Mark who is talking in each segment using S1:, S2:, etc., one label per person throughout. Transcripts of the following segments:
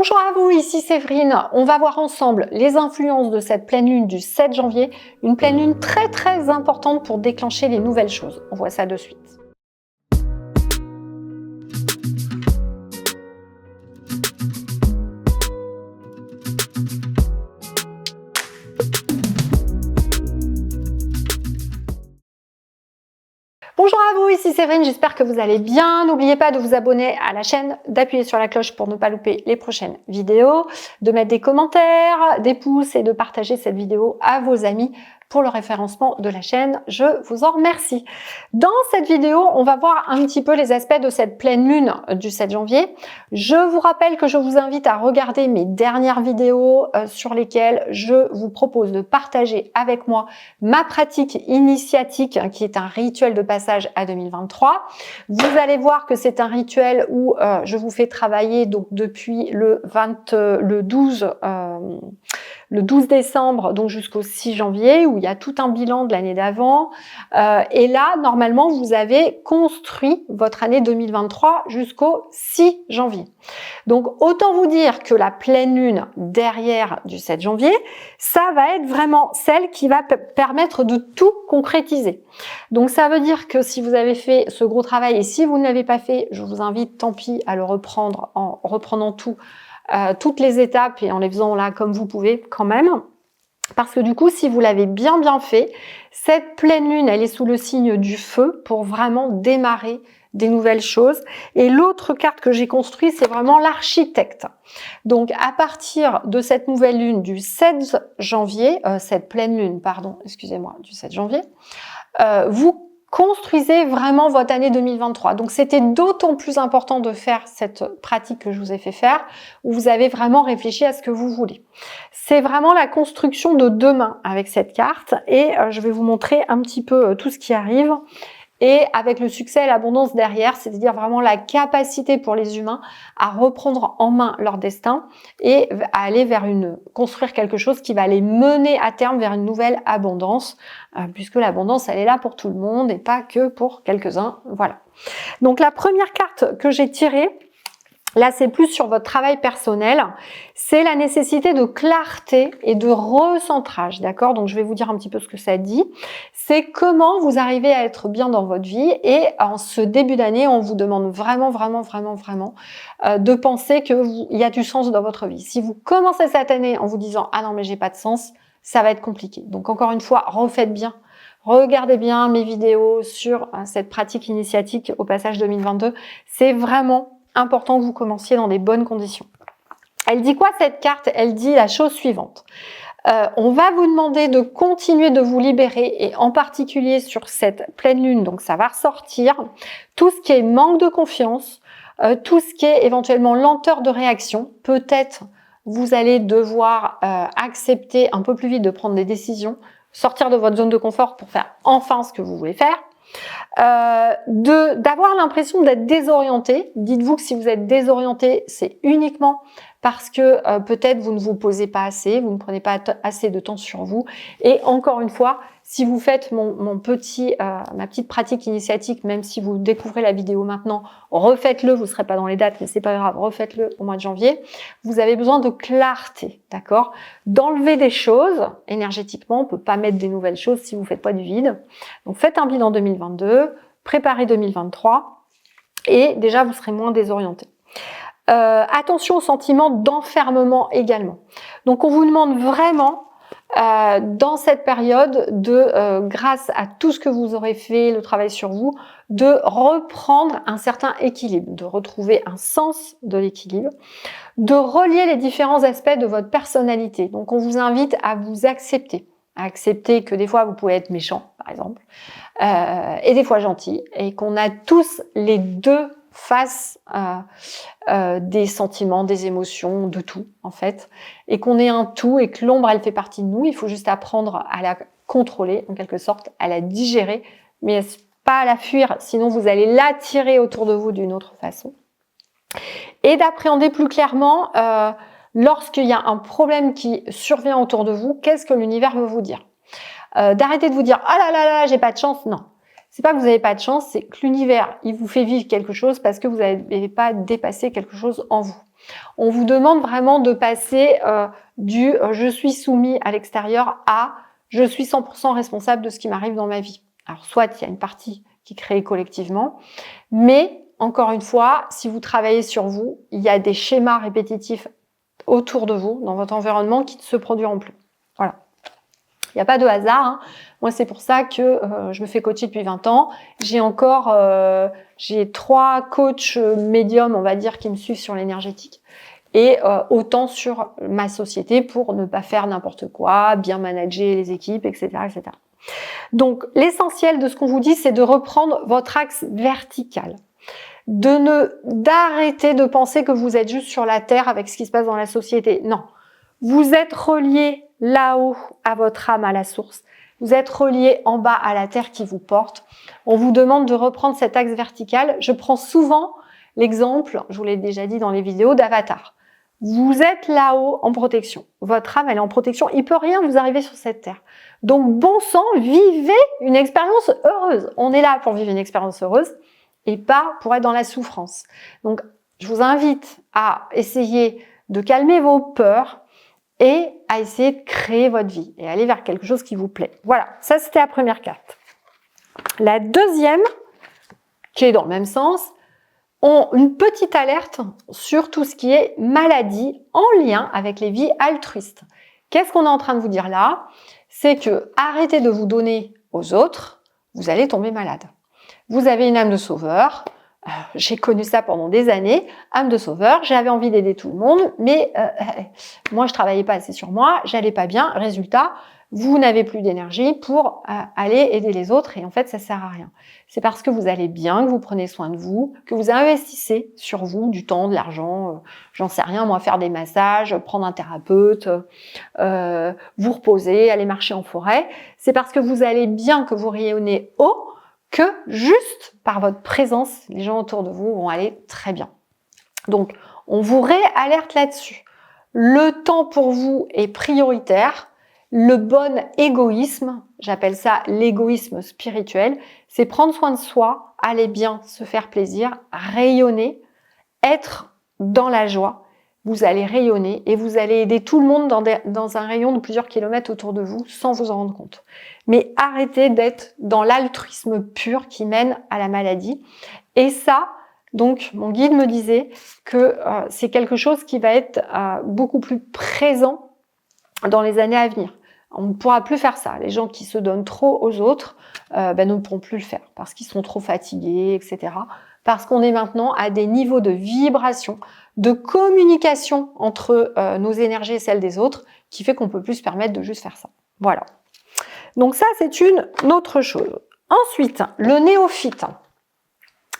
S1: Bonjour à vous, ici Séverine. On va voir ensemble les influences de cette pleine lune du 7 janvier, une pleine lune très importante pour déclencher les nouvelles choses. On voit ça de suite. Bonjour à vous, ici Séverine, j'espère que vous allez bien. N'oubliez pas de vous abonner à la chaîne, d'appuyer sur la cloche pour ne pas louper les prochaines vidéos, de mettre des commentaires, des pouces et de partager cette vidéo à vos amis pour le référencement de la chaîne. Je vous en remercie. Dans cette vidéo, on va voir un petit peu les aspects de cette pleine lune du 7 janvier. Je vous rappelle que je vous invite à regarder mes dernières vidéos sur lesquelles je vous propose de partager avec moi ma pratique initiatique qui est un rituel de passage à 2023. Vous allez voir que c'est un rituel où je vous fais travailler donc depuis le 12 décembre donc jusqu'au 6 janvier où il y a tout un bilan de l'année d'avant et là normalement vous avez construit votre année 2023 jusqu'au 6 janvier. Donc autant vous dire que la pleine lune derrière du 7 janvier, ça va être vraiment celle qui va permettre de tout concrétiser. Donc ça veut dire que si vous avez fait ce gros travail et si vous ne l'avez pas fait, je vous invite tant pis à le reprendre en reprenant toutes les étapes et en les faisant là comme vous pouvez quand même. Parce que du coup, si vous l'avez bien fait, cette pleine lune, elle est sous le signe du feu pour vraiment démarrer des nouvelles choses. Et l'autre carte que j'ai construite, c'est vraiment l'architecte. Donc, à partir de cette nouvelle lune du 7 janvier, cette pleine lune, pardon, excusez-moi, du 7 janvier, vous construisez vraiment votre année 2023. Donc, c'était d'autant plus important de faire cette pratique que je vous ai fait faire, où vous avez vraiment réfléchi à ce que vous voulez. C'est vraiment la construction de demain avec cette carte et je vais vous montrer un petit peu tout ce qui arrive. Et avec le succès et l'abondance derrière, c'est-à-dire vraiment la capacité pour les humains à reprendre en main leur destin et à aller vers construire quelque chose qui va les mener à terme vers une nouvelle abondance, puisque l'abondance, elle est là pour tout le monde et pas que pour quelques-uns. Voilà. Donc la première carte que j'ai tirée, là, c'est plus sur votre travail personnel. C'est la nécessité de clarté et de recentrage, d'accord? Donc, je vais vous dire un petit peu ce que ça dit. C'est comment vous arrivez à être bien dans votre vie et en ce début d'année, on vous demande vraiment de penser qu'il y a du sens dans votre vie. Si vous commencez cette année en vous disant « Ah non, mais j'ai pas de sens », ça va être compliqué. Donc, encore une fois, refaites bien. Regardez bien mes vidéos sur cette pratique initiatique au passage 2022. C'est vraiment important que vous commenciez dans des bonnes conditions. Elle dit quoi cette carte? Elle dit la chose suivante. On va vous demander de continuer de vous libérer et en particulier sur cette pleine lune, donc ça va ressortir, tout ce qui est manque de confiance, tout ce qui est éventuellement lenteur de réaction. Peut-être vous allez devoir accepter un peu plus vite de prendre des décisions, sortir de votre zone de confort pour faire enfin ce que vous voulez faire. D'avoir l'impression d'être désorienté. Dites-vous que si vous êtes désorienté, c'est uniquement parce que peut-être vous ne vous posez pas assez, vous ne prenez pas assez de temps sur vous. Et encore une fois, si vous faites ma petite pratique initiatique, même si vous découvrez la vidéo maintenant, refaites-le, vous ne serez pas dans les dates, mais c'est pas grave, refaites-le au mois de janvier. Vous avez besoin de clarté, d'accord? D'enlever des choses énergétiquement, on peut pas mettre des nouvelles choses si vous faites pas du vide. Donc faites un bilan 2022, préparez 2023 et déjà vous serez moins désorienté. Attention au sentiment d'enfermement également. Donc on vous demande vraiment dans cette période grâce à tout ce que vous aurez fait, le travail sur vous, de reprendre un certain équilibre, de retrouver un sens de l'équilibre, de relier les différents aspects de votre personnalité. Donc on vous invite à vous accepter que des fois vous pouvez être méchant par exemple, et des fois gentil, et qu'on a tous les deux face des sentiments, des émotions, de tout en fait, et qu'on est un tout et que l'ombre elle fait partie de nous. Il faut juste apprendre à la contrôler en quelque sorte, à la digérer, mais pas à la fuir, sinon vous allez l'attirer autour de vous d'une autre façon. Et d'appréhender plus clairement lorsqu'il y a un problème qui survient autour de vous, qu'est-ce que l'univers veut vous dire? D'arrêter de vous dire « Ah là, j'ai pas de chance », non. C'est pas que vous n'avez pas de chance, c'est que l'univers, il vous fait vivre quelque chose parce que vous n'avez pas dépassé quelque chose en vous. On vous demande vraiment de passer du je suis soumis à l'extérieur à je suis 100% responsable de ce qui m'arrive dans ma vie. Alors soit il y a une partie qui est créée collectivement, mais encore une fois, si vous travaillez sur vous, il y a des schémas répétitifs autour de vous, dans votre environnement, qui ne se produiront plus. Voilà. Il n'y a pas de hasard. Hein. Moi, c'est pour ça que je me fais coacher depuis 20 ans. J'ai 3 coachs médiums, on va dire, qui me suivent sur l'énergétique. Et autant sur ma société pour ne pas faire n'importe quoi, bien manager les équipes, etc., etc. Donc, l'essentiel de ce qu'on vous dit, c'est de reprendre votre axe vertical. D'arrêter de penser que vous êtes juste sur la terre avec ce qui se passe dans la société. Non. Vous êtes relié là-haut à votre âme, à la source. Vous êtes relié en bas à la terre qui vous porte. On vous demande de reprendre cet axe vertical. Je prends souvent l'exemple, je vous l'ai déjà dit dans les vidéos, d'Avatar. Vous êtes là-haut en protection. Votre âme, elle est en protection. Il peut rien vous arriver sur cette terre. Donc, bon sang, vivez une expérience heureuse. On est là pour vivre une expérience heureuse et pas pour être dans la souffrance. Donc, je vous invite à essayer de calmer vos peurs et à essayer de créer votre vie et aller vers quelque chose qui vous plaît. Voilà, ça c'était la première carte. La deuxième, qui est dans le même sens, une petite alerte sur tout ce qui est maladie en lien avec les vies altruistes. Qu'est-ce qu'on est en train de vous dire là? C'est que arrêtez de vous donner aux autres, vous allez tomber malade. Vous avez une âme de sauveur, j'ai connu ça pendant des années, âme de sauveur, j'avais envie d'aider tout le monde, mais moi je travaillais pas assez sur moi, j'allais pas bien, résultat, vous n'avez plus d'énergie pour aller aider les autres et en fait ça sert à rien. C'est parce que vous allez bien, que vous prenez soin de vous, que vous investissez sur vous du temps, de l'argent, j'en sais rien, moi faire des massages, prendre un thérapeute, vous reposer, aller marcher en forêt. C'est parce que vous allez bien, que vous rayonnez haut, que juste par votre présence, les gens autour de vous vont aller très bien. Donc, on vous réalerte là-dessus. Le temps pour vous est prioritaire. Le bon égoïsme, j'appelle ça l'égoïsme spirituel, c'est prendre soin de soi, aller bien, se faire plaisir, rayonner, être dans la joie. Vous allez rayonner et vous allez aider tout le monde dans un rayon de plusieurs kilomètres autour de vous sans vous en rendre compte. Mais arrêtez d'être dans l'altruisme pur qui mène à la maladie. Et ça, donc, mon guide me disait que c'est quelque chose qui va être beaucoup plus présent dans les années à venir. On ne pourra plus faire ça. Les gens qui se donnent trop aux autres ne pourront plus le faire parce qu'ils sont trop fatigués, etc. Parce qu'on est maintenant à des niveaux de vibration, de communication entre nos énergies et celles des autres qui fait qu'on ne peut plus se permettre de juste faire ça. Voilà. Donc ça, c'est une autre chose. Ensuite, le néophyte.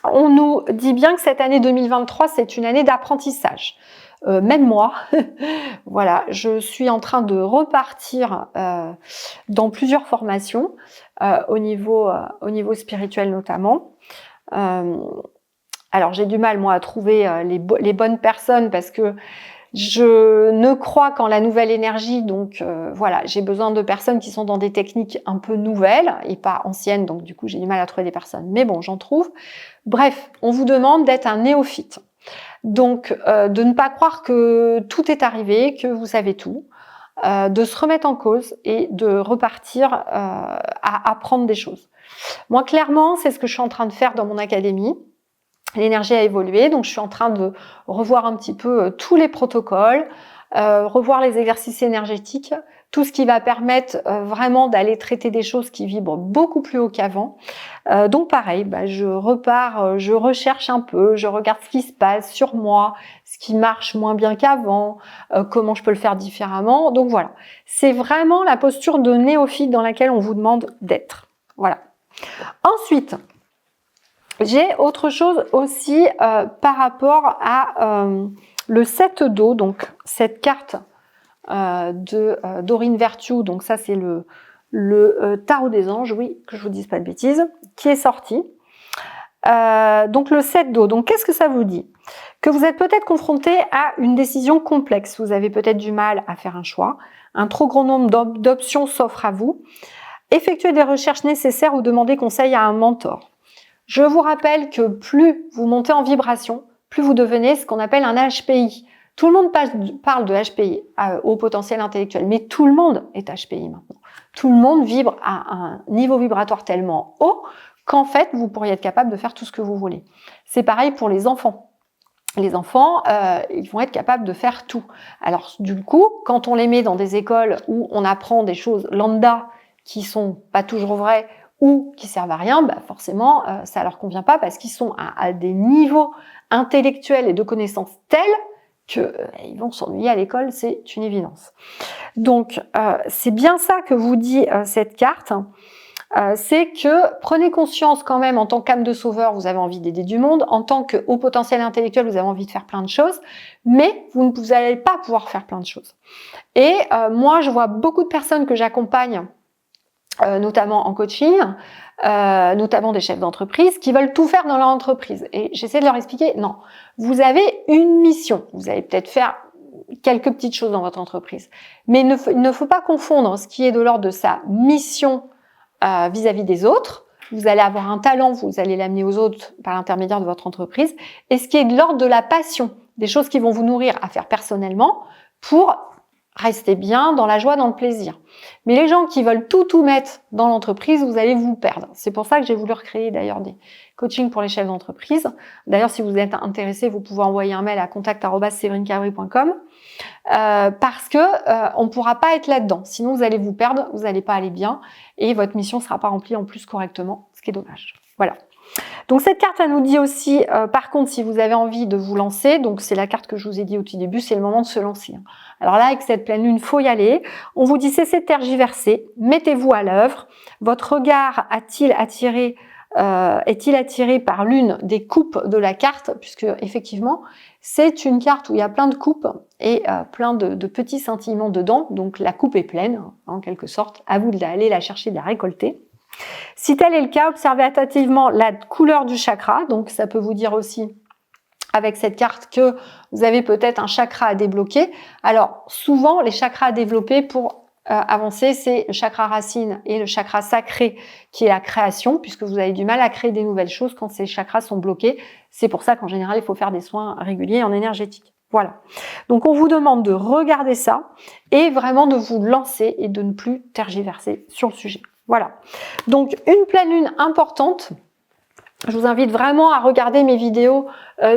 S1: On nous dit bien que cette année 2023, c'est une année d'apprentissage. Même moi, voilà, je suis en train de repartir dans plusieurs formations au niveau spirituel notamment. Alors j'ai du mal moi à trouver les bonnes personnes parce que je ne crois qu'en la nouvelle énergie, donc voilà, j'ai besoin de personnes qui sont dans des techniques un peu nouvelles et pas anciennes, donc du coup j'ai du mal à trouver des personnes, mais bon, j'en trouve. Bref, on vous demande d'être un néophyte. Donc, de ne pas croire que tout est arrivé, que vous savez tout, de se remettre en cause et de repartir à apprendre des choses. Moi, clairement, c'est ce que je suis en train de faire dans mon académie. L'énergie a évolué, donc je suis en train de revoir un petit peu tous les protocoles, revoir les exercices énergétiques, tout ce qui va permettre vraiment d'aller traiter des choses qui vibrent beaucoup plus haut qu'avant. Donc pareil, je repars, je recherche un peu, je regarde ce qui se passe sur moi, ce qui marche moins bien qu'avant, comment je peux le faire différemment. Donc voilà, c'est vraiment la posture de néophyte dans laquelle on vous demande d'être. Voilà. Ensuite, j'ai autre chose aussi par rapport à le 7 d'eau, donc cette carte de Dorine Virtue, donc ça c'est le tarot des anges, oui, que je vous dise pas de bêtises, qui est sorti. Donc le 7 d'eau, donc qu'est-ce que ça vous dit? Que vous êtes peut-être confronté à une décision complexe, vous avez peut-être du mal à faire un choix, un trop grand nombre d'options s'offrent à vous, effectuez des recherches nécessaires ou demandez conseil à un mentor. Je vous rappelle que plus vous montez en vibration, plus vous devenez ce qu'on appelle un HPI, Tout le monde parle de HPI, haut potentiel intellectuel, mais tout le monde est HPI maintenant. Tout le monde vibre à un niveau vibratoire tellement haut qu'en fait, vous pourriez être capable de faire tout ce que vous voulez. C'est pareil pour les enfants. Les enfants, ils vont être capables de faire tout. Alors, du coup, quand on les met dans des écoles où on apprend des choses lambda qui sont pas toujours vraies ou qui servent à rien, bah forcément, ça leur convient pas parce qu'ils sont à des niveaux intellectuels et de connaissances tels qu'ils vont s'ennuyer à l'école, c'est une évidence. Donc, c'est bien ça que vous dit cette carte. C'est que prenez conscience quand même en tant qu'âme de sauveur, vous avez envie d'aider du monde, en tant que haut potentiel intellectuel, vous avez envie de faire plein de choses, mais vous n'allez pas pouvoir faire plein de choses. Et moi, je vois beaucoup de personnes que j'accompagne, notamment en coaching, notamment des chefs d'entreprise, qui veulent tout faire dans leur entreprise. Et j'essaie de leur expliquer, non, vous avez une mission, vous allez peut-être faire quelques petites choses dans votre entreprise, mais il ne faut pas confondre ce qui est de l'ordre de sa mission vis-à-vis des autres. Vous allez avoir un talent, vous allez l'amener aux autres par l'intermédiaire de votre entreprise. Et ce qui est de l'ordre de la passion, des choses qui vont vous nourrir à faire personnellement pour rester bien dans la joie, dans le plaisir. Mais les gens qui veulent tout mettre dans l'entreprise, vous allez vous perdre. C'est pour ça que j'ai voulu recréer d'ailleurs des coachings pour les chefs d'entreprise. D'ailleurs, si vous êtes intéressé, vous pouvez envoyer un mail à contact@severincavry.com. Parce que on ne pourra pas être là-dedans. Sinon, vous allez vous perdre, vous n'allez pas aller bien et votre mission ne sera pas remplie en plus correctement, ce qui est dommage. Voilà. Donc cette carte, elle nous dit aussi, par contre, si vous avez envie de vous lancer, donc c'est la carte que je vous ai dit au tout début, c'est le moment de se lancer. Alors là, avec cette pleine lune, faut y aller. On vous dit cessez de tergiverser, mettez-vous à l'œuvre. Votre regard est-il attiré par l'une des coupes de la carte, puisque effectivement, c'est une carte où il y a plein de coupes et plein de petits scintillements dedans. Donc la coupe est pleine, en quelque sorte. À vous d'aller la chercher, de la récolter. Si tel est le cas, observez attentivement la couleur du chakra. Donc ça peut vous dire aussi avec cette carte que vous avez peut-être un chakra à débloquer. Alors souvent, les chakras à développer pour avancer, c'est le chakra racine et le chakra sacré qui est la création, puisque vous avez du mal à créer des nouvelles choses quand ces chakras sont bloqués. C'est pour ça qu'en général, il faut faire des soins réguliers en énergétique. Voilà. Donc on vous demande de regarder ça et vraiment de vous lancer et de ne plus tergiverser sur le sujet. Voilà. Donc une pleine lune importante. Je vous invite vraiment à regarder mes vidéos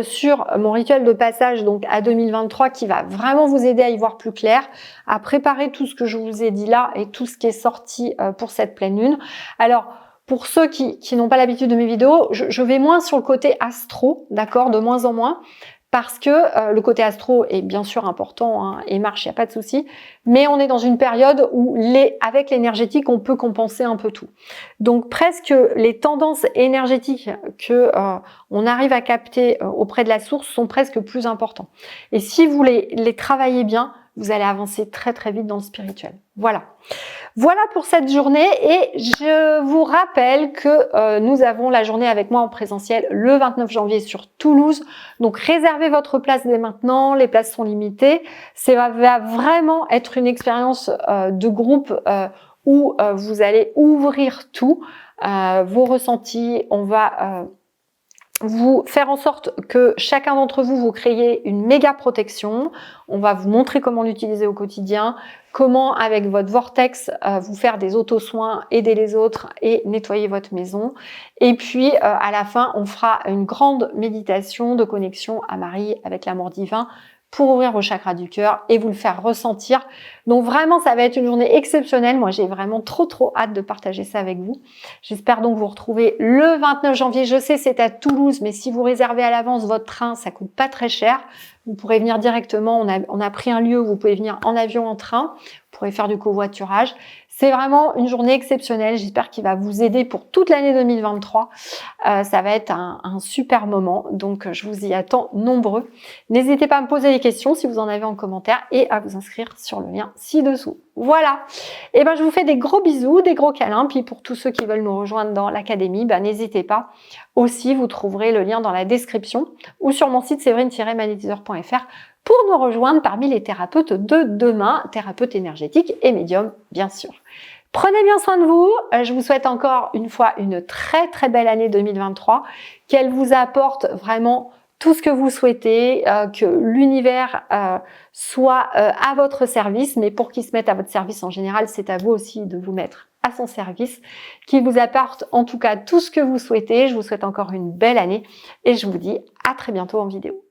S1: sur mon rituel de passage donc à 2023 qui va vraiment vous aider à y voir plus clair, à préparer tout ce que je vous ai dit là et tout ce qui est sorti pour cette pleine lune. Alors, pour ceux qui n'ont pas l'habitude de mes vidéos, je vais moins sur le côté astro, d'accord, de moins en moins, parce que le côté astro est bien sûr important hein, et marche, il n'y a pas de souci, mais on est dans une période où avec l'énergétique, on peut compenser un peu tout. Donc presque les tendances énergétiques que on arrive à capter auprès de la source sont presque plus importantes. Et si vous les travaillez bien, vous allez avancer très très vite dans le spirituel. Voilà. Voilà pour cette journée et je vous rappelle que nous avons la journée avec moi en présentiel le 29 janvier sur Toulouse. Donc réservez votre place dès maintenant, les places sont limitées. Ça va vraiment être une expérience de groupe où vous allez ouvrir tout, vos ressentis. On va vous faire en sorte que chacun d'entre vous créez une méga protection. On va vous montrer comment l'utiliser au quotidien, comment avec votre vortex vous faire des auto-soins, aider les autres et nettoyer votre maison. Et puis à la fin, on fera une grande méditation de connexion à Marie avec l'amour divin pour ouvrir vos chakras du cœur et vous le faire ressentir. Donc vraiment, ça va être une journée exceptionnelle. Moi, j'ai vraiment trop hâte de partager ça avec vous. J'espère donc vous retrouver le 29 janvier. Je sais, c'est à Toulouse, mais si vous réservez à l'avance votre train, ça coûte pas très cher. Vous pourrez venir directement. On a pris un lieu où vous pouvez venir en avion, en train. Vous pourrez faire du covoiturage. C'est vraiment une journée exceptionnelle. J'espère qu'il va vous aider pour toute l'année 2023. Ça va être un super moment. Donc, je vous y attends nombreux. N'hésitez pas à me poser des questions si vous en avez en commentaire et à vous inscrire sur le lien ci-dessous. Voilà. Et ben, je vous fais des gros bisous, des gros câlins. Puis pour tous ceux qui veulent nous rejoindre dans l'académie, n'hésitez pas. Aussi, vous trouverez le lien dans la description ou sur mon site séverine-magnétiseur.fr pour nous rejoindre parmi les thérapeutes de demain, thérapeutes énergétiques et médiums, bien sûr. Prenez bien soin de vous. Je vous souhaite encore une fois une très belle année 2023, qu'elle vous apporte vraiment tout ce que vous souhaitez, que l'univers soit à votre service, mais pour qu'il se mette à votre service en général, c'est à vous aussi de vous mettre à son service, qu'il vous apporte en tout cas tout ce que vous souhaitez. Je vous souhaite encore une belle année et je vous dis à très bientôt en vidéo.